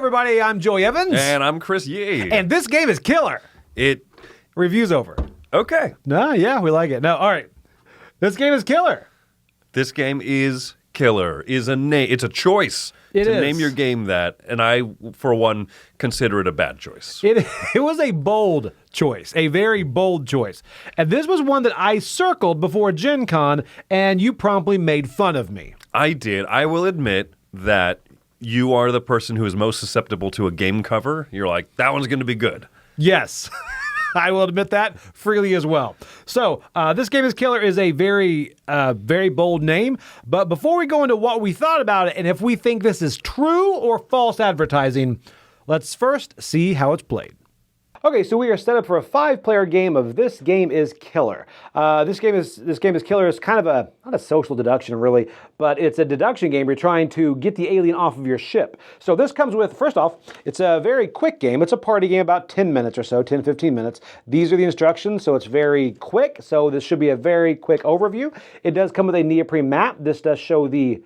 everybody. I'm Joey Evans. And I'm Chris Yee. And this game is killer. Review's over. Okay. No, yeah, we like it. No, all right. This game is killer. This game is killer. It's a choice to name your game that, and I, for one, consider it a bad choice. It was a bold choice, a very bold choice. And this was one that I circled before Gen Con, and you promptly made fun of me. I did. I will admit that you are the person who is most susceptible to a game cover. You're like, that one's going to be good. Yes. I will admit that freely as well. So, this game is killer is a very, very bold name. But before we go into what we thought about it and if we think this is true or false advertising, let's first see how it's played. Okay, so we are set up for a 5-player game of This Game is Killer. This game is Killer is kind of not a social deduction really, but it's a deduction game. You're trying to get the alien off of your ship. So this comes with, first off, it's a very quick game. It's a party game, about 10 minutes or so, 10, 15 minutes. These are the instructions, so it's very quick. So this should be a very quick overview. It does come with a neoprene map. This does show the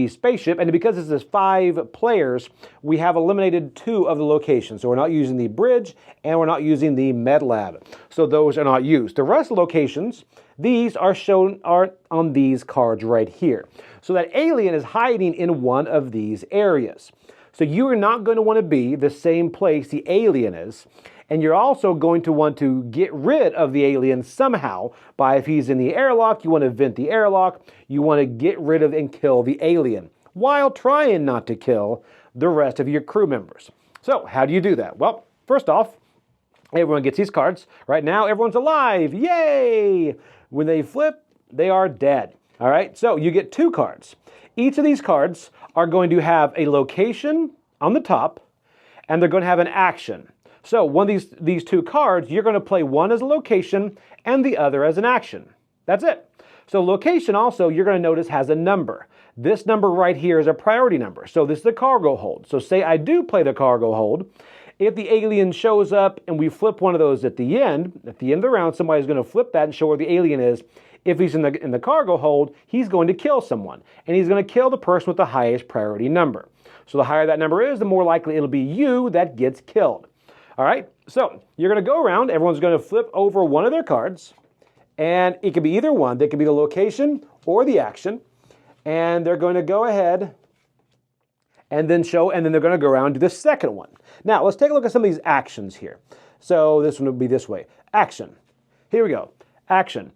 spaceship, and because this is 5 players, we have eliminated 2 of the locations. So we're not using the bridge, and we're not using the med lab. So those are not used. The rest of the locations, these are shown on these cards right here. So that alien is hiding in one of these areas. So you are not going to want to be the same place the alien is, and you're also going to want to get rid of the alien somehow by, if he's in the airlock, you want to vent the airlock, you want to get rid of and kill the alien, while trying not to kill the rest of your crew members. So how do you do that? Well, first off, everyone gets these cards. Right now, everyone's alive. Yay! When they flip, they are dead. All right, so you get 2 cards. Each of these cards are going to have a location on the top, and they're going to have an action. So one of these 2 cards, you're going to play one as a location and the other as an action. That's it. So location also, you're going to notice, has a number. This number right here is a priority number. So this is the cargo hold. So say I do play the cargo hold. If the alien shows up and we flip one of those at the end of the round, somebody's going to flip that and show where the alien is. If he's in the cargo hold, he's going to kill someone. And he's going to kill the person with the highest priority number. So the higher that number is, the more likely it'll be you that gets killed. All right, so you're going to go around. Everyone's going to flip over one of their cards, and it could be either one. They could be the location or the action, and they're going to go ahead and then they're going to go around to the second one. Now, let's take a look at some of these actions here. So this one would be this way. Action. Here we go. Action.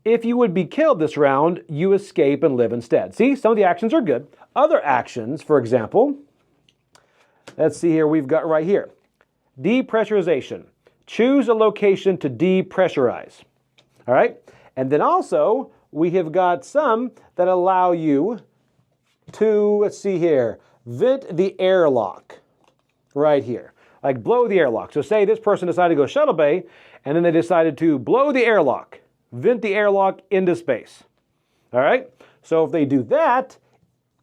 If you would be killed this round, you escape and live instead. See, some of the actions are good. Other actions, for example, let's see here, we've got right here. Depressurization. Choose a location to depressurize. All right? And then also, we have got some that allow you to, let's see here, vent the airlock right here. Like blow the airlock. So say this person decided to go shuttle bay, and then they decided to blow the airlock, vent the airlock into space. All right? So if they do that,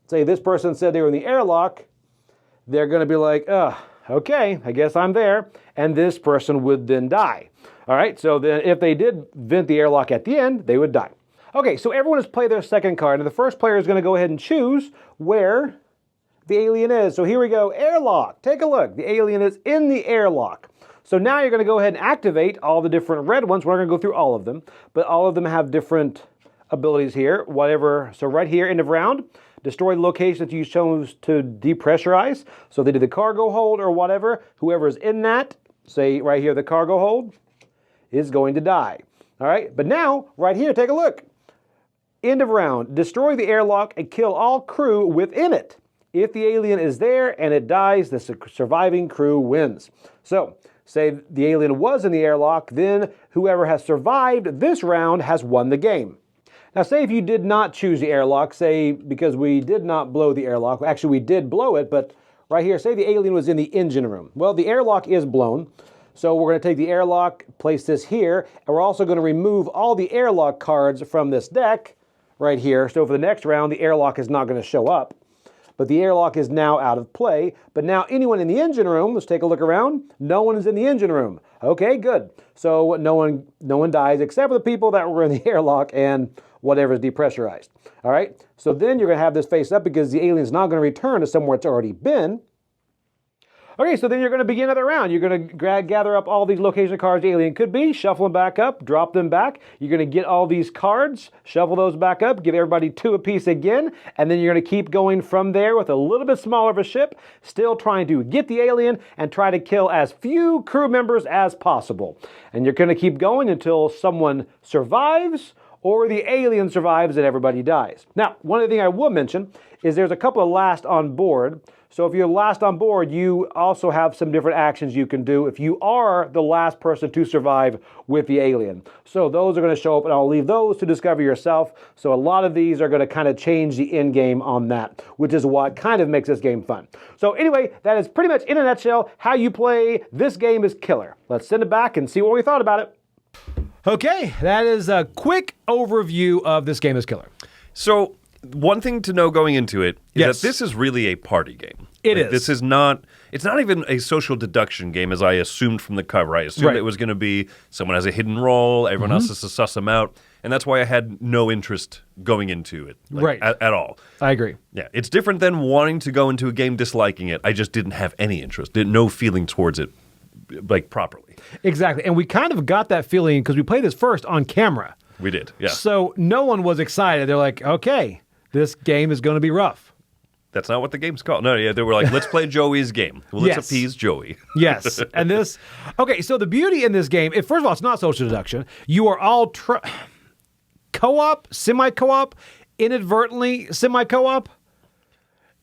say this person said they were in the airlock, they're going to be like, okay, I guess I'm there, and this person would then die. All right, so then if they did vent the airlock at the end, they would die. Okay, so everyone has played their second card, and the first player is going to go ahead and choose where the alien is. So here we go, airlock. Take a look. The alien is in the airlock. So now you're going to go ahead and activate all the different red ones. We're not going to go through all of them, but all of them have different abilities here, whatever. So right here, end of round, destroy the location that you chose to depressurize. So they did the cargo hold or whatever. Whoever's in that, say right here, the cargo hold, is going to die. All right, but now, right here, take a look. End of round, destroy the airlock and kill all crew within it. If the alien is there and it dies, the surviving crew wins. So, say the alien was in the airlock, then whoever has survived this round has won the game. Now, say if you did not choose the airlock, say because we did not blow the airlock, actually we did blow it, but right here, say the alien was in the engine room. Well, the airlock is blown, so we're going to take the airlock, place this here, and we're also going to remove all the airlock cards from this deck right here. So for the next round, the airlock is not going to show up, but the airlock is now out of play. But now anyone in the engine room, let's take a look around. No one is in the engine room. Okay, good. So no one dies except for the people that were in the airlock and whatever is depressurized. All right, so then you're going to have this face up because the alien's not going to return to somewhere it's already been. Okay, so then you're going to begin another round. You're going to gather up all these location cards the alien could be, shuffle them back up, drop them back. You're going to get all these cards, shuffle those back up, give everybody 2 apiece again, and then you're going to keep going from there with a little bit smaller of a ship, still trying to get the alien and try to kill as few crew members as possible. And you're going to keep going until someone survives or the alien survives and everybody dies. Now, one other thing I will mention is there's a couple of last on board. So if you're last on board, you also have some different actions you can do if you are the last person to survive with the alien. So those are going to show up, and I'll leave those to discover yourself. So a lot of these are going to kind of change the end game on that, which is what kind of makes this game fun. So anyway, that is pretty much in a nutshell how you play This Game is Killer. Let's send it back and see what we thought about it. Okay, that is a quick overview of This Game is Killer. So one thing to know going into it is Yes. that this is really a party game. It is. This is not, it's not even a social deduction game as I assumed from the cover. I assumed Right. it was going to be someone has a hidden role, everyone else has to suss them out. And that's why I had no interest going into it Right. at all. I agree. Yeah, it's different than wanting to go into a game disliking it. I just didn't have any interest, no feeling towards it, like properly. Exactly. And we kind of got that feeling because we played this first on camera. We did, yeah. So no one was excited. They're like, okay, this game is going to be rough. That's not what the game's called. No, yeah, they were like, let's play Joey's game. Well, let's Yes. appease Joey. Yes. And this, okay, so the beauty in this game, first of all, it's not social deduction. You are all co-op, semi-co-op, inadvertently semi-co-op.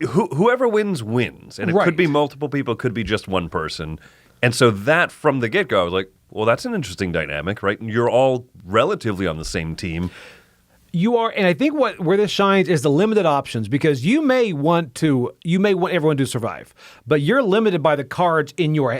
Whoever wins, wins. And it Right. could be multiple people, could be just one person. And so that, from the get-go, I was like, well, that's an interesting dynamic, right? And you're all relatively on the same team. You are, and I think where this shines is the limited options, because you may want everyone to survive, but you're limited by the 2 cards in your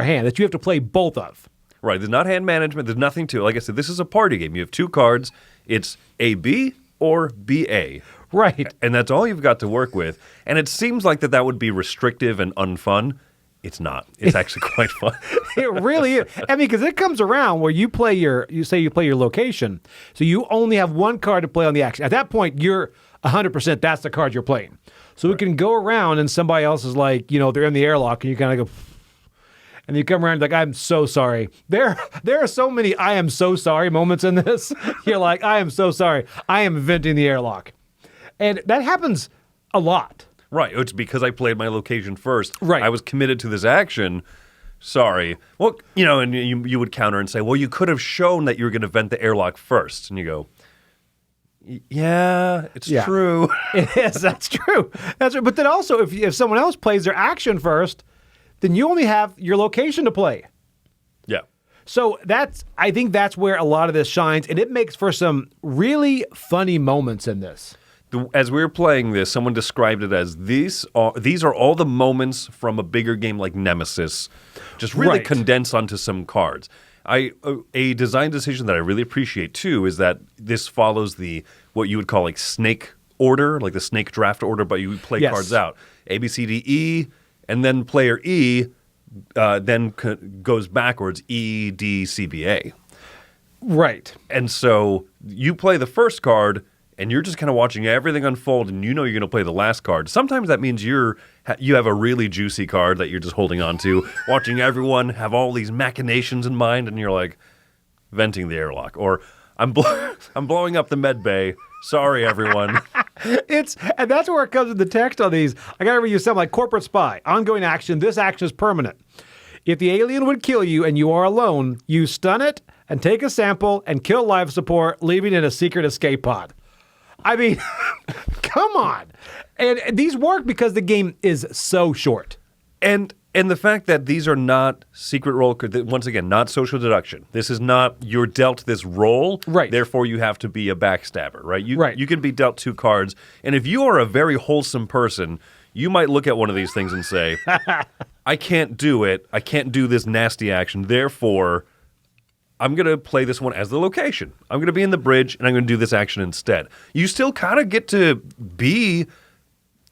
hand that you have to play both of. Right, there's not hand management, there's nothing to it. Like I said, this is a party game. You have 2 cards. It's AB or BA. Right. And that's all you've got to work with. And it seems like that would be restrictive and unfun. It's not. It's actually quite fun. It really is. I mean, because it comes around where you play your location, so you only have 1 card to play on the action. At that point, you're 100%. That's the card you're playing. So it can go around, and somebody else is like, they're in the airlock, and you kind of go, and you come around like, I'm so sorry. There are so many I am so sorry moments in this. You're like, I am so sorry. I am venting the airlock, and that happens a lot. Right, it's because I played my location first. Right. I was committed to this action. Sorry. Well, and you would counter and say, well, you could have shown that you were going to vent the airlock first. And you go, yeah, it's true. It is. That's true. That's true. But then also, if someone else plays their action first, then you only have your location to play. Yeah. So I think that's where a lot of this shines, and it makes for some really funny moments in this. As we were playing this, someone described it as these are all the moments from a bigger game like Nemesis, just really Right. condensed onto some cards. A design decision that I really appreciate too is that this follows what you would call like snake order, like the snake draft order, but you play Yes. cards out A, B, C, D, E, and then player E then goes backwards E, D, C, B, A. Right. And so you play the first card, and you're just kind of watching everything unfold, and you're going to play the last card. Sometimes that means you have a really juicy card that you're just holding on to, watching everyone have all these machinations in mind, and you're like, venting the airlock. Or, I'm blowing up the med bay. Sorry, everyone. And that's where it comes in the text on these. I got to read you something like corporate spy, ongoing action. This action is permanent. If the alien would kill you and you are alone, you stun it and take a sample and kill life support, leaving it in a secret escape pod. I mean, come on. And these work because the game is so short. And the fact that these are not secret role, once again, not social deduction. This is not you're dealt this role, Right. Therefore, you have to be a backstabber, right? Right. You can be dealt 2 cards, and if you are a very wholesome person, you might look at one of these things and say, I can't do it. I can't do this nasty action. Therefore, I'm going to play this one as the location. I'm going to be in the bridge, and I'm going to do this action instead. You still kind of get to be,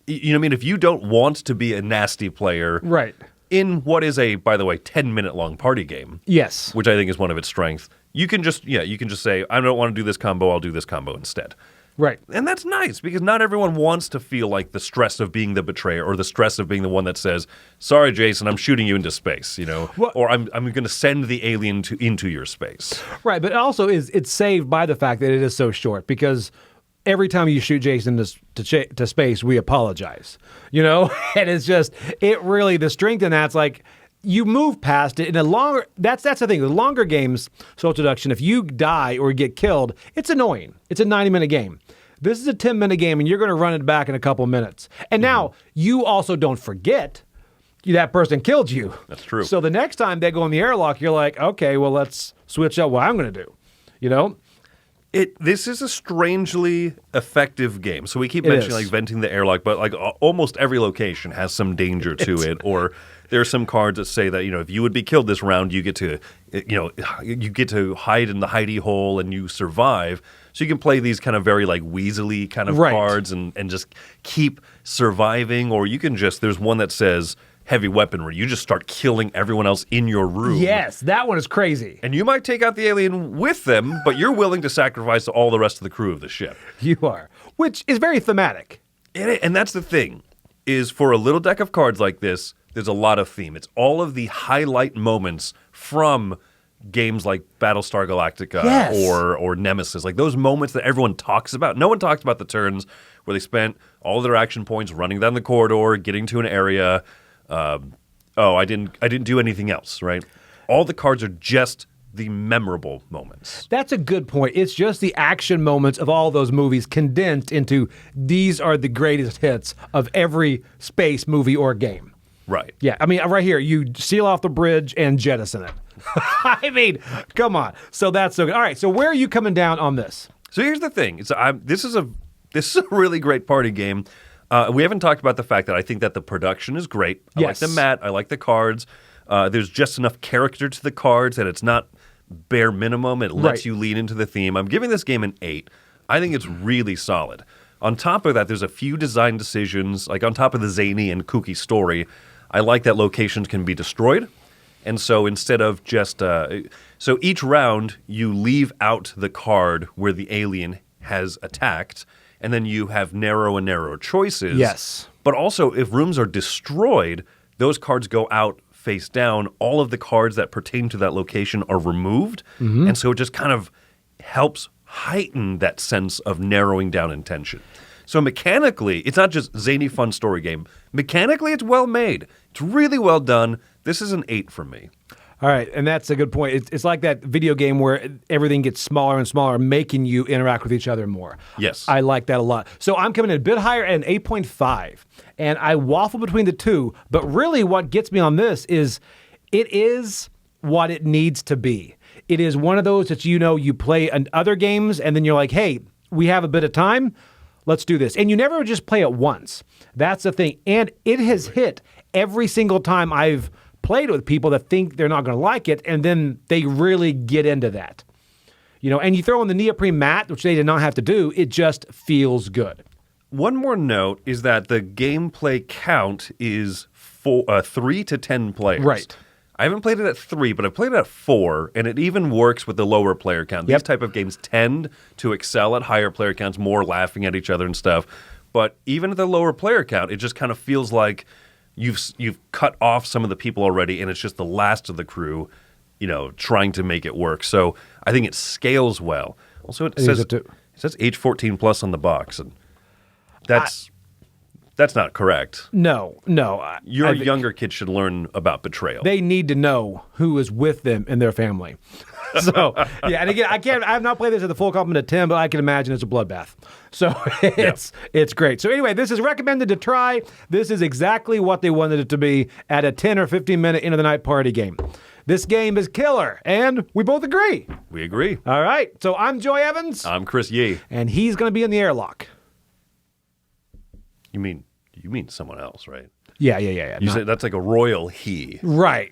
you know what I mean? If you don't want to be a nasty player, Right. in what is by the way, 10-minute long party game, Yes. which I think is one of its strengths, you can just say, I don't want to do this combo, I'll do this combo instead. Right. And that's nice because not everyone wants to feel like the stress of being the betrayer or the stress of being the one that says, sorry, Jason, I'm shooting you into space, Well, or I'm going to send the alien into your space. Right, but also it's saved by the fact that it is so short because every time you shoot Jason to space, we apologize, and it's just, the strength in that's like, you move past it in a longer, that's the thing, the longer games, Social Deduction, if you die or get killed, it's annoying. It's a 90-minute game. This is a 10-minute game, and you're going to run it back in a couple minutes. And now, you also don't forget that person killed you. That's true. So the next time they go in the airlock, you're like, okay, well, let's switch up what I'm going to do, This is a strangely effective game. So we keep mentioning like venting the airlock, but like almost every location has some danger to it. Or there are some cards that say that if you would be killed this round, you get to hide in the hidey hole and you survive. So you can play these kind of very like Weasley kind of cards and just keep surviving. Or you can there's one that says heavy weaponry. You just start killing everyone else in your room. Yes, that one is crazy. And you might take out the alien with them, but you're willing to sacrifice all the rest of the crew of the ship. You are, which is very thematic. And that's the thing, is for a little deck of cards like this, there's a lot of theme. It's all of the highlight moments from games like Battlestar Galactica or Nemesis, like those moments that everyone talks about. No one talks about the turns where they spent all of their action points running down the corridor, getting to an area. I didn't do anything else, right? All the cards are just the memorable moments. That's a good point. It's just the action moments of all those movies condensed into these are the greatest hits of every space movie or game. Right. Yeah, I mean, right here, you seal off the bridge and jettison it. I mean, come on. So that's so good. All right, so where are you coming down on this? So here's the thing. This is a really great party game. We haven't talked about the fact that I think that the production is great. I like the mat. I like the cards. There's just enough character to the cards that it's not bare minimum. It lets you lean into the theme. I'm giving this game an 8. I think it's really solid. On top of that, there's a few design decisions. Like on top of the zany and kooky story, I like that locations can be destroyed. And so instead of just... so each round, you leave out the card where the alien has attacked, and then you have narrow and narrow choices. Yes. But also, if rooms are destroyed, those cards go out face down. All of the cards that pertain to that location are removed. Mm-hmm. And so it just kind of helps heighten that sense of narrowing down intention. So mechanically, it's not just zany, fun story game. Mechanically, it's well made. It's really well done. This is an 8 for me. All right, and that's a good point. It's like that video game where everything gets smaller and smaller, making you interact with each other more. Yes. I like that a lot. So I'm coming in a bit higher at an 8.5, and I waffle between the two, but really what gets me on this is it is what it needs to be. It is one of those that you play other games, and then you're like, hey, we have a bit of time, let's do this. And you never just play it once. That's the thing. And it has hit every single time I've played with people that think they're not going to like it, and then they really get into that. And you throw in the neoprene mat, which they did not have to do, it just feels good. One more note is that the gameplay count is 3 to 10 players. Right. I haven't played it at 3, but I've played it at 4, and it even works with the lower player count. These type of games tend to excel at higher player counts, more laughing at each other and stuff. But even at the lower player count, it just kind of feels like you've cut off some of the people already, and it's just the last of the crew, trying to make it work. So I think it scales well. Also, it says age 14 plus on the box, and that's not correct. No. Your younger kids should learn about betrayal. They need to know who is with them in their family. So, yeah, and again, I have not played this at the full complement of 10, but I can imagine it's a bloodbath. So it's great. So anyway, this is recommended to try. This is exactly what they wanted it to be at a 10 or 15 minute end of the night party game. This game is killer, and we both agree. We agree. All right. So I'm Joy Evans. I'm Chris Yee. And he's going to be in the airlock. You mean someone else, right? Yeah. You say that's like a royal he. Right.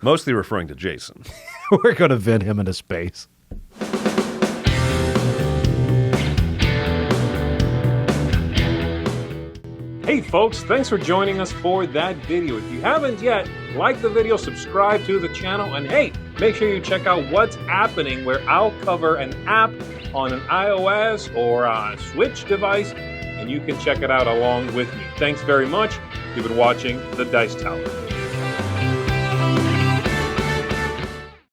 Mostly referring to Jason. We're going to vent him into space. Hey folks, thanks for joining us for that video. If you haven't yet, like the video, subscribe to the channel, and hey, make sure you check out what's happening, where I'll cover an app on an iOS or a Switch device, and you can check it out along with me. Thanks very much. You've been watching The Dice Tower.